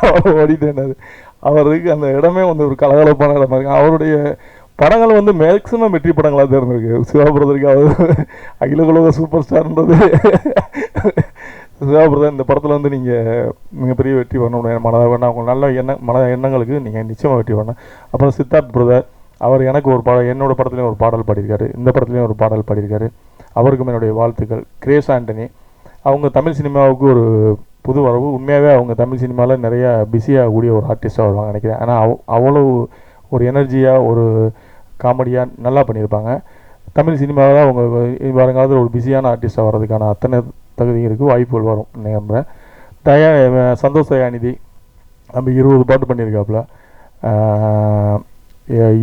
அவர் ஓடிட்டேன். அவருக்கு அந்த இடமே வந்து ஒரு கலகலப்பான இடமா இருக்கு. அவருடைய படங்கள் வந்து மேக்ஸிமம் வெற்றி படங்களாக தான் இருந்திருக்கு. சிவாபிரதருக்கு அவர் அகில உலக சூப்பர் ஸ்டார்ன்றது சிவாபிரதர் இந்த படத்தில் வந்து நீங்கள் மிகப்பெரிய வெற்றி பண்ணணும். அவங்க நல்ல மன எண்ணங்களுக்கு நீங்கள் நிச்சயமாக வெற்றி பண்ணணும். அப்புறம் சித்தார்த் பிரதர், அவர் எனக்கு ஒரு என்னோடய படத்துலேயும் ஒரு பாடல் பாடியிருக்காரு, இந்த படத்துலேயும் ஒரு பாடல் பாடியிருக்காரு. அவருக்கும் என்னுடைய வாழ்த்துக்கள். கிரேஸ் ஆண்டனி, அவங்க தமிழ் சினிமாவுக்கு ஒரு புது வரவு. உண்மையாகவே அவங்க தமிழ் சினிமாவில் நிறையா பிஸியாகக்கூடிய ஒரு ஆர்டிஸ்ட்டாக வருவாங்க நினைக்கிறேன். ஆனால் அவ்வளோ ஒரு எனர்ஜியாக ஒரு காமெடியாக நல்லா பண்ணியிருப்பாங்க. தமிழ் சினிமாவில் அவங்க வருங்காலத்தில் ஒரு பிஸியான ஆர்டிஸ்ட்டாக வர்றதுக்கான அத்தனை தகுதியும் இருக்குது, வாய்ப்புகள் வரும் நம்புகிறேன். சந்தோஷ் தயாநிதி நம்ம 20 பாட்டு பண்ணியிருக்காப்புல.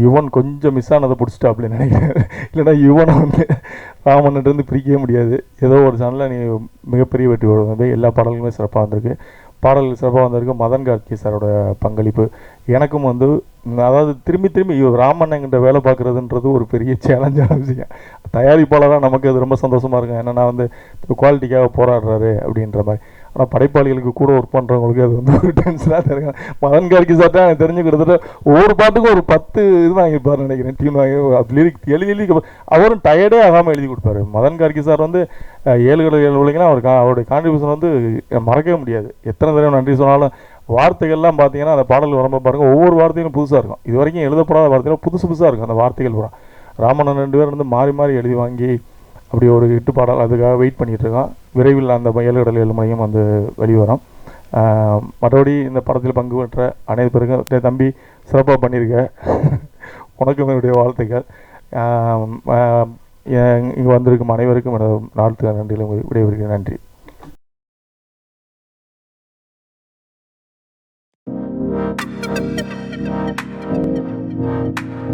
யுவன் கொஞ்சம் மிஸ் ஆனதை பிடிச்சிட்டாப்புல நினைக்கிறேன். இல்லைனா யுவனை வந்து ராமன்கிட்டருந்து பிரிக்கவே முடியாது. ஏதோ ஒரு சேனலில் நீ மிகப்பெரிய வெற்றி வருவது. எல்லா பாடல்களுமே சிறப்பாக வந்திருக்கு. பாடல்கள் சிறப்பாக வந்திருக்கு. மதன் கார்கி சாரோட பங்களிப்பு எனக்கும் வந்து, அதாவது திரும்பி ராமண்ணங்கிட்ட வேலை பார்க்குறதுன்றது ஒரு பெரிய சேலஞ்சான விஷயம். தயாரிப்பாளராக நமக்கு அது ரொம்ப சந்தோஷமாக இருக்கும். ஏன்னா வந்து குவாலிட்டிக்காக போராடுறாரு அப்படின்ற மாதிரி. ஆனால் படைப்பாளிகளுக்கு கூட ஒர்க் பண்ணுறவங்களுக்கு அது வந்து ஒரு டென்ஷனாக தெரியும். மதன் கார்கி சார்ட்டா எனக்கு தெரிஞ்சு கிட்டத்தட்ட ஒவ்வொரு பாட்டுக்கும் ஒரு 10 இது வாங்கிப்பார் நினைக்கிறேன். டியூன் வாங்கி லிரிக் எழுதி அவரும் டயர்டே ஆகாமல் எழுதி கொடுப்பாரு. மதன் கார்கி சார் வந்து 7 உலகலாம் அவருடைய கான்ட்ரிபியூஷன் வந்து மறக்கவே முடியாது. எத்தனை தடவை நன்றி சொன்னாலும் வார்த்தைகள்லாம் பார்த்தீங்கன்னா அந்த பாடல் வரும்போது பாருங்கள், ஒவ்வொரு வார்த்தைகளும் புதுசாக இருக்கும். இது வரைக்கும் எழுதப்படாத வார்த்தைகள் புதுசாக இருக்கும் அந்த வார்த்தைகள் பூரா. ராமண்ணன் 2 பேர் வந்து மாறி எழுதி வாங்கி அப்படி ஒரு ஹிட்டு பாடல் அதுக்காக வெயிட் பண்ணிகிட்டு இருக்கோம். விரைவில் அந்த 7 மணியும் வந்து வெளிவரும். மற்றபடி இந்த படத்தில் பங்கு பெற்ற அனைத்து பேருக்கும் தம்பி சிறப்பாக பண்ணியிருக்க, உனக்கும் என்னுடைய வாழ்த்துக்கள். இங்கே வந்திருக்கும் அனைவருக்கும் எனது நாட்டு நன்றியில் விடைபெறுகிறேன். நன்றி.